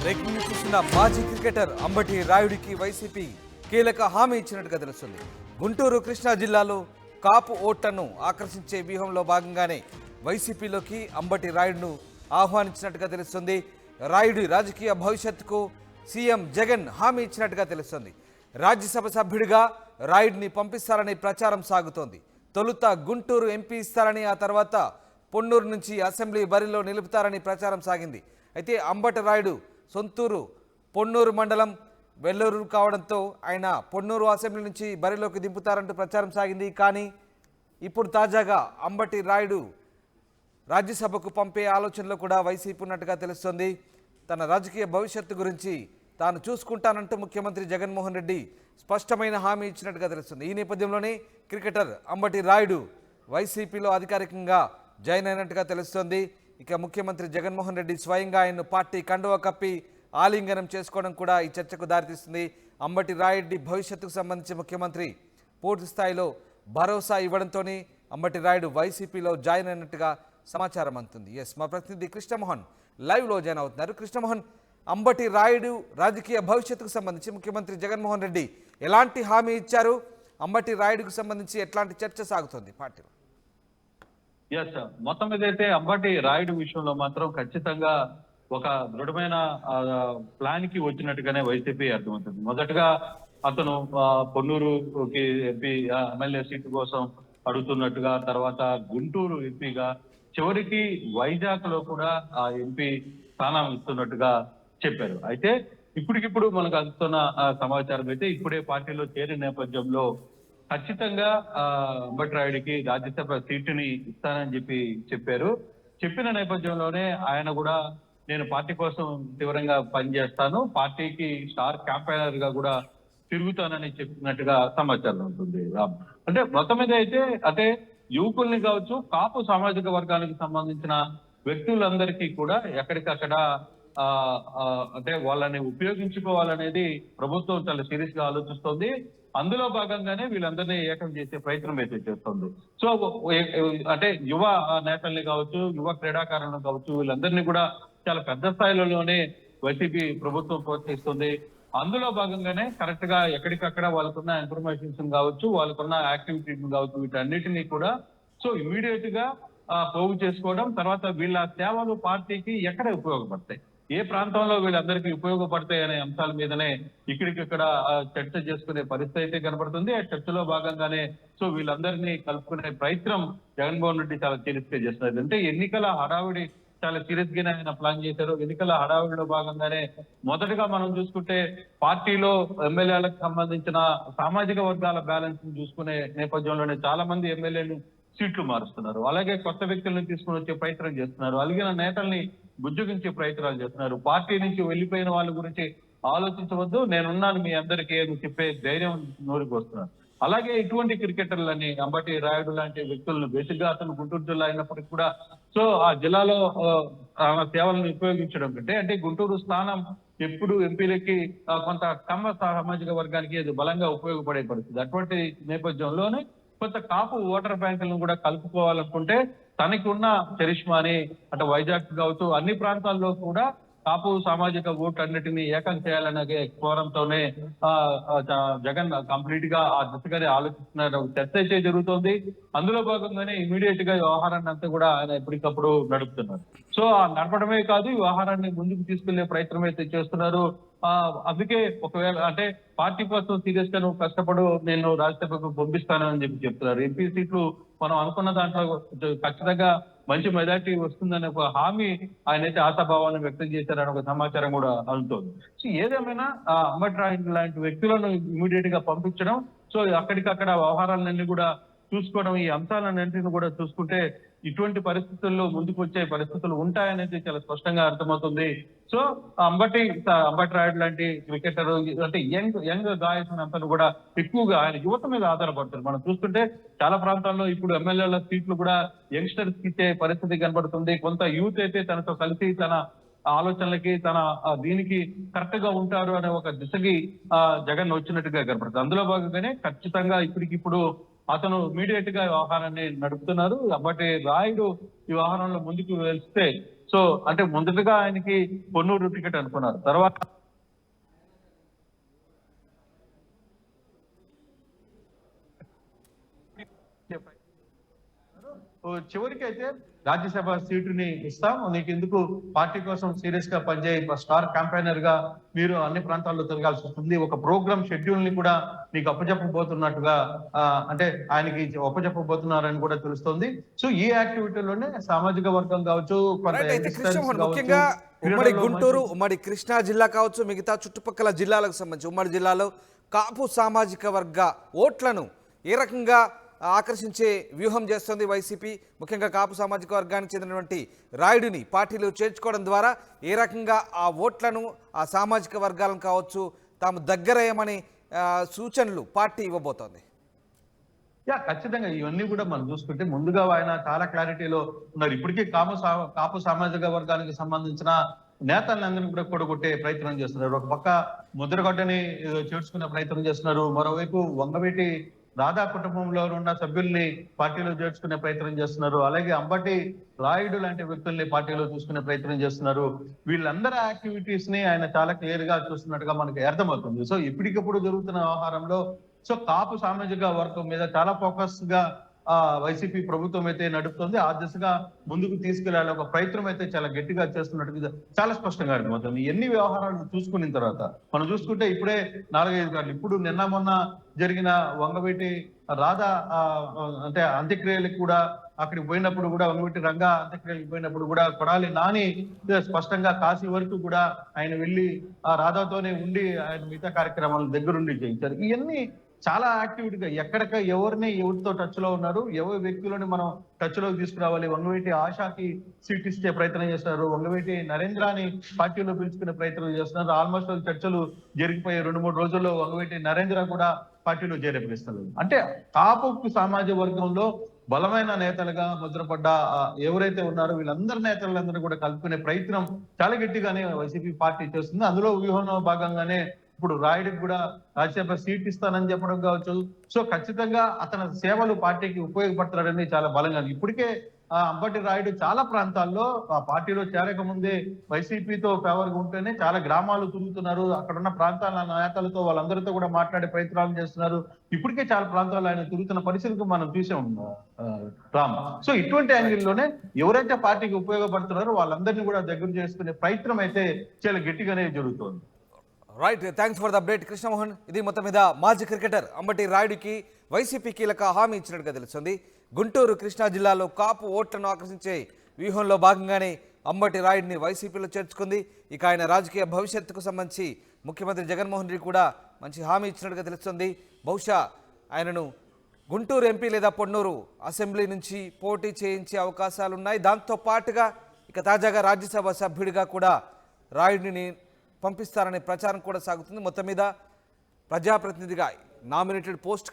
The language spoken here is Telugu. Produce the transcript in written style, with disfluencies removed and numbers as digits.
బ్రేకింగ్ న్యూస్ చూసిన మాజీ క్రికెటర్ అంబటి రాయుడికి వైసీపీ కీలక హామీ ఇచ్చినట్టుగా తెలుస్తుంది. గుంటూరు కృష్ణా జిల్లాలో కాపు ఓట్లను ఆకర్షించే వ్యూహంలో భాగంగానే వైసీపీలోకి అంబటి రాయుడును ఆహ్వానించినట్టుగా తెలుస్తుంది. రాయుడి రాజకీయ భవిష్యత్తుకు సీఎం జగన్ హామీ ఇచ్చినట్టుగా తెలుస్తుంది. రాజ్యసభ సభ్యుడిగా రాయుడిని పంపిస్తారని ప్రచారం సాగుతోంది. తొలుత గుంటూరు ఎంపీ ఇస్తారని, ఆ తర్వాత పొన్నూరు నుంచి అసెంబ్లీ బరిలో నిలుపుతారని ప్రచారం సాగింది. అయితే అంబటి రాయుడు సొంతూరు పొన్నూరు మండలం వెల్లూరు కావడంతో ఆయన పొన్నూరు అసెంబ్లీ నుంచి బరిలోకి దింపుతారంటూ ప్రచారం సాగింది. కానీ ఇప్పుడు తాజాగా అంబటి రాయుడు రాజ్యసభకు పంపే ఆలోచనలో కూడా వైసీపీ ఉన్నట్టుగా తెలుస్తోంది. తన రాజకీయ భవిష్యత్తు గురించి తాను చూసుకుంటానంటూ ముఖ్యమంత్రి జగన్మోహన్ రెడ్డి స్పష్టమైన హామీ ఇచ్చినట్టుగా తెలుస్తుంది. ఈ నేపథ్యంలోనే క్రికెటర్ అంబటి రాయుడు వైసీపీలో అధికారికంగా జాయిన్ అయినట్టుగా తెలుస్తోంది. ఇక ముఖ్యమంత్రి జగన్మోహన్ రెడ్డి స్వయంగా ఆయన్ను పార్టీ కండువా కప్పి ఆలింగనం చేసుకోవడం కూడా ఈ చర్చకు దారితీస్తుంది. అంబటి రాయుడి భవిష్యత్తుకు సంబంధించి ముఖ్యమంత్రి పూర్తి స్థాయిలో భరోసా ఇవ్వడంతోనే అంబటి రాయుడు వైసీపీలో జాయిన్ అయినట్టుగా సమాచారం అందుతుంది. మా ప్రతినిధి కృష్ణమోహన్ లైవ్లో జాయిన్ అవుతున్నారు. కృష్ణమోహన్, అంబటి రాయుడు రాజకీయ భవిష్యత్తుకు సంబంధించి ముఖ్యమంత్రి జగన్మోహన్ రెడ్డి ఎలాంటి హామీ ఇచ్చారు? అంబటి రాయుడుకు సంబంధించి ఎట్లాంటి చర్చ సాగుతోంది పార్టీలో? మొత్తం మీద అయితే అంబటి రాయుడు విషయంలో మాత్రం ఖచ్చితంగా ఒక దృఢమైన ప్లాన్ కి వచ్చినట్టుగానే వైసీపీ అర్థమవుతుంది. మొదటగా అతను పొన్నూరుకి ఎంపీ ఎమ్మెల్యే సీటు కోసం అడుగుతున్నట్టుగా, తర్వాత గుంటూరు ఎంపీగా, చివరికి వైజాగ్ లో కూడా ఆ ఎంపీ స్థానం ఇస్తున్నట్టుగా చెప్పారు. అయితే ఇప్పటికిప్పుడు మనకు అందుతున్న సమాచారం అయితే ఇప్పుడే పార్టీలో చేరిన నేపథ్యంలో ఖచ్చితంగా అంబటి రాయుడికి రాజ్యసభ సీటుని ఇస్తానని చెప్పారు. చెప్పిన నేపథ్యంలోనే ఆయన కూడా నేను పార్టీ కోసం తీవ్రంగా పనిచేస్తాను, పార్టీకి స్టార్ క్యాంపెయినర్ గా కూడా తిరుగుతానని చెప్పినట్టుగా సమాచారం ఉంటుంది. అంటే మొత్తం మీద అయితే అంటే యువకుల్ని కావచ్చు, కాపు సామాజిక వర్గానికి సంబంధించిన వ్యక్తులందరికీ కూడా ఎక్కడికక్కడ అంటే వాళ్ళని ఉపయోగించుకోవాలనేది ప్రభుత్వం చాలా సీరియస్ గా ఆలోచిస్తోంది. అందులో భాగంగానే వీళ్ళందరినీ ఏకం చేసే ప్రయత్నం అయితే చేస్తుంది. సో అంటే యువ నేతల్ని కావచ్చు, యువ క్రీడాకారులను కావచ్చు, వీళ్ళందరినీ కూడా చాలా పెద్ద స్థాయిలోనే వైసీపీ ప్రభుత్వం ప్రోత్సహిస్తుంది. అందులో భాగంగానే కరెక్ట్ గా ఎక్కడికక్కడ వాళ్ళకున్న ఇన్ఫర్మేషన్స్ కావచ్చు, వాళ్ళకున్న యాక్టివిటీస్ కావచ్చు, వీటన్నిటినీ కూడా సో ఇమీడియట్ గా పోగు చేసుకోవడం, తర్వాత వీళ్ళ సేవలు పార్టీకి ఎక్కడ ఉపయోగపడతాయి, ఏ ప్రాంతంలో వీళ్ళందరికీ ఉపయోగపడతాయి అనే అంశాల మీదనే ఇక్కడికిక్కడ చర్చ చేసుకునే పరిస్థితి అయితే కనబడుతుంది. ఆ చర్చలో భాగంగానే సో వీళ్ళందరినీ కలుపుకునే ప్రయత్నం జగన్మోహన్ రెడ్డి చాలా సీరియస్ గా చేస్తున్నారు. అంటే ఎన్నికల హడావిడి చాలా సీరియస్ గానే ఆయన ప్లాన్ చేశారు. ఎన్నికల హడావిడిలో భాగంగానే మొదటగా మనం చూసుకుంటే పార్టీలో ఎమ్మెల్యేలకు సంబంధించిన సామాజిక వర్గాల బ్యాలెన్స్ చూసుకునే నేపథ్యంలోనే చాలా మంది ఎమ్మెల్యేలు సీట్లు మారుస్తున్నారు. అలాగే కొత్త వ్యక్తులను తీసుకుని వచ్చే ప్రయత్నం చేస్తున్నారు. అలిగిన నేతల్ని బుజ్జగించే ప్రయత్నాలు చేస్తున్నారు. పార్టీ నుంచి వెళ్లిపోయిన వాళ్ళ గురించి ఆలోచించవద్దు, నేనున్నాను మీ అందరికీ అని చెప్పే ధైర్యం నోరికి వస్తున్నారు. అలాగే ఇటువంటి క్రికెటర్లని అంబటి రాయుడు లాంటి వ్యక్తులను బేసిక్ గా అతను గుంటూరు జిల్లా అయినప్పటికీ కూడా సో ఆ జిల్లాలో సేవలను ఉపయోగించడం కంటే, అంటే గుంటూరు స్థానం ఎప్పుడు ఎంపీలకి కొంత కమ్మ సామాజిక వర్గానికి అది బలంగా ఉపయోగపడే పరిస్థితి. అటువంటి నేపథ్యంలోనే కొంత కాపు ఓటర్ బ్యాంకులను కూడా కలుపుకోవాలనుకుంటే తనకి ఉన్న చరిష్మాని అటు వైజాగ్ కావచ్చు, అన్ని ప్రాంతాల్లో కూడా కాపు సామాజిక ఓటు అన్నిటినీ ఏకం చేయాలనే కోరంతోనే జగన్ కంప్లీట్ గా ఆ దిశగానే ఆలోచిస్తున్నారు. చర్చ అయితే జరుగుతోంది. అందులో భాగంగానే ఇమీడియట్ గా వ్యవహారాన్ని అంతా కూడా ఆయన ఎప్పటికప్పుడు నడుపుతున్నారు. సో ఆ నడపడమే కాదు, ఈ వ్యవహారాన్ని ముందుకు తీసుకెళ్లే ప్రయత్నం అయితే చేస్తున్నారు. అందుకే ఒకవేళ అంటే పార్టీ కోసం సీరియస్ గా నువ్వు కష్టపడు, నేను రాజ్యసభకు పంపిస్తానని చెప్తున్నారు. ఎంపీ సీట్లు మనం అనుకున్న దాంట్లో ఖచ్చితంగా మంచి మెజార్టీ వస్తుందనే ఒక హామీ ఆయన అయితే ఆశాభావాలను వ్యక్తం చేశారని ఒక సమాచారం కూడా అందుతోంది. సో ఏదేమైనా అంబటి రాయుడు లాంటి వ్యక్తులను ఇమీడియట్ గా పంపించడం, సో అక్కడికక్కడ వ్యవహారాలన్నీ కూడా చూసుకోవడం, ఈ అంశాలన్నింటినీ కూడా చూసుకుంటే ఇటువంటి పరిస్థితుల్లో ముందుకు వచ్చే పరిస్థితులు ఉంటాయనేది చాలా స్పష్టంగా అర్థమవుతుంది. సో అంబటి రాయుడు లాంటి క్రికెటర్ అంటే యంగ్ గాయకుని అంతా కూడా ఎక్కువగా ఆయన యువత మీద ఆధారపడతారు. మనం చూస్తుంటే చాలా ప్రాంతాల్లో ఇప్పుడు ఎమ్మెల్యేల సీట్లు కూడా యంగ్స్టర్స్ కి ఇచ్చే పరిస్థితి కనబడుతుంది. కొంత యూత్ అయితే తనతో కలిసి తన ఆలోచనలకి తన దీనికి కరెక్ట్ గా ఉంటారు అనే ఒక దిశకి జగన్ వచ్చినట్టుగా కనబడుతుంది. అందులో భాగంగానే ఖచ్చితంగా ఇప్పటికిప్పుడు అతను ఇమీడియట్ గా వ్యవహారాన్ని నడుపుతున్నారు. అంబటి రాయుడు ఈ వ్యవహారంలో ముందుకు వెళ్తే సో అంటే మొదటగా ఆయనకి పొన్నూరు టికెట్ అనుకున్నారు. తర్వాత చివరికి అయితే రాజ్యసభ సీటుని ఇస్తాం, నీకు ఎందుకు పార్టీ కోసం సీరియస్ గా పనిచేయి, స్టార్ క్యాంపెయినర్ గా మీరు అన్ని ప్రాంతాల్లో తిరగాల్సి వస్తుంది, ఒక ప్రోగ్రామ్ షెడ్యూల్ ని కూడా నీకు అప్పచెప్పబోతున్నట్టుగా అంటే ఆయనకి అప్పచెప్పబోతున్నారని కూడా తెలుస్తోంది. సో ఈ యాక్టివిటీలోనే సామాజిక వర్గం కావచ్చు, అయితే కృష్ణమోహన్, ముఖ్యంగా ఉమ్మడి గుంటూరు, ఉమ్మడి కృష్ణా జిల్లా కావచ్చు, మిగతా చుట్టుపక్కల జిల్లాలకు సంబంధించి ఉమ్మడి జిల్లాలో కాపు సామాజిక వర్గ ఓట్లను ఏ రకంగా ఆకర్షించే వ్యూహం చేస్తుంది వైసీపీ? ముఖ్యంగా కాపు సామాజిక వర్గానికి చెందినటువంటి రాయుడిని పార్టీలో చేర్చుకోవడం ద్వారా ఏ రకంగా ఆ ఓట్లను, ఆ సామాజిక వర్గాలను కావచ్చు తాము దగ్గరయ్యమని సూచనలు పార్టీ ఇవ్వబోతోంది. ఖచ్చితంగా ఇవన్నీ కూడా మనం చూసుకుంటే ముందుగా ఆయన చాలా క్లారిటీలో ఉన్నారు. ఇప్పటికీ కాపు సామాజిక వర్గానికి సంబంధించిన నేతలందరినీ కూడా కూడగొట్టే ప్రయత్నం చేస్తున్నారు. ఒక పక్క ముద్రగడ్డని చేర్చుకునే ప్రయత్నం చేస్తున్నారు, మరోవైపు వంగవీటి రాధా కుటుంబంలో ఉన్న సభ్యుల్ని పార్టీలో చేర్చుకునే ప్రయత్నం చేస్తున్నారు, అలాగే అంబటి రాయుడు లాంటి వ్యక్తుల్ని పార్టీలో చూసుకునే ప్రయత్నం చేస్తున్నారు. వీళ్ళందరి యాక్టివిటీస్ ని ఆయన చాలా క్లియర్ గా చూస్తున్నట్టుగా మనకి అర్థమవుతుంది. సో ఇప్పటికప్పుడు జరుగుతున్న వ్యవహారంలో సో కాపు సామాజిక వర్గం మీద చాలా ఫోకస్ గా వైసీపీ ప్రభుత్వం అయితే నడుపుతుంది. ఆ దిశగా ముందుకు తీసుకెళ్లాలి ఒక ప్రయత్నం అయితే చాలా గట్టిగా చేస్తున్నట్టుగా చాలా స్పష్టంగా అర్థమవుతుంది. ఎన్ని వ్యవహారాలు చూసుకున్న తర్వాత మనం చూసుకుంటే ఇప్పుడే 4-5 గంటలు ఇప్పుడు నిన్న మొన్న జరిగిన వంగవీటి రాధా అంటే అంత్యక్రియలకు కూడా అక్కడికి పోయినప్పుడు కూడా, వంగవీటి రంగా అంత్యక్రియలకు పోయినప్పుడు కూడా కొడాలి నాని స్పష్టంగా కాశీ వరకు కూడా ఆయన వెళ్ళి ఆ రాధాతోనే ఉండి ఆయన మిగతా కార్యక్రమాలు దగ్గరుండి చేయించారు. ఇవన్నీ చాలా యాక్టివిటీగా ఎవరితో టచ్ లో ఉన్నారు, ఎవరి వ్యక్తులని మనం టచ్ లోకి తీసుకురావాలి. వంగవీటి ఆశాకి సీట్ ఇచ్చే ప్రయత్నం చేస్తున్నారు, వంగవీటి నరేంద్రాని పార్టీలో పిలుచుకునే ప్రయత్నం చేస్తున్నారు. ఆల్మోస్ట్ చర్చలు జరిగిపోయే 2-3 రోజుల్లో వంగవీటి నరేంద్ర కూడా పార్టీలో చేరే ప్రయత్నాలు. అంటే కాపు సమాజ వర్గంలో బలమైన నేతలుగా ముద్రపడ్డ ఎవరైతే ఉన్నారో వీళ్ళందరి నేతలందరూ కూడా కలుపుకునే ప్రయత్నం చాలా గట్టిగానే వైసీపీ పార్టీ చేస్తుంది. అందులో వ్యూహంలో భాగంగానే ఇప్పుడు రాయుడికి కూడా రాజ్యసభ సీట్ ఇస్తానని చెప్పడం కావచ్చు. సో ఖచ్చితంగా అతని సేవలు పార్టీకి ఉపయోగపడతాడని చాలా బలంగా ఇప్పటికే అంబటి రాయుడు చాలా ప్రాంతాల్లో ఆ పార్టీలో చేరక ముందే వైసీపీతో ఫేవర్ గా ఉంటేనే చాలా గ్రామాలు తిరుగుతున్నారు, అక్కడ ఉన్న ప్రాంతాల నేతలతో వాళ్ళందరితో కూడా మాట్లాడే ప్రయత్నాలు చేస్తున్నారు. ఇప్పటికే చాలా ప్రాంతాల్లో ఆయన తిరుగుతున్న పరిస్థితులు మనం చూసాం రామ్. సో ఇటువంటి యాంగిల్లోనే ఎవరైతే పార్టీకి ఉపయోగపడుతున్నారో వాళ్ళందరినీ కూడా దగ్గర చేసుకునే ప్రయత్నం అయితే చాలా గట్టిగానే జరుగుతోంది. Right, thanks for the update Krishnamohan. ఇది మొత్తం మీద మాజీ క్రికెటర్ అంబటి రాయుడికి వైసీపీ కీలక హామీ ఇచ్చినట్టుగా తెలుస్తుంది. గుంటూరు కృష్ణా జిల్లాలో కాపు ఓట్లను ఆకర్షించే వ్యూహంలో భాగంగానే అంబటి రాయుడిని వైసీపీలో చేర్చుకుంది. ఇక ఆయన రాజకీయ భవిష్యత్తుకు సంబంధించి ముఖ్యమంత్రి జగన్మోహన్ రెడ్డి కూడా మంచి హామీ ఇచ్చినట్టుగా తెలుస్తుంది. బహుశా ఆయనను గుంటూరు ఎంపీ లేదా పొన్నూరు అసెంబ్లీ నుంచి పోటీ చేయించే అవకాశాలున్నాయి. దాంతో పాటుగా ఇక తాజాగా రాజ్యసభ సభ్యుడిగా కూడా రాయుడిని పంపిస్తారనే ప్రచారం కూడా సాగుతుంది. మొత్తం మీద ప్రజాప్రతినిధిగా నామినేటెడ్ పోస్ట్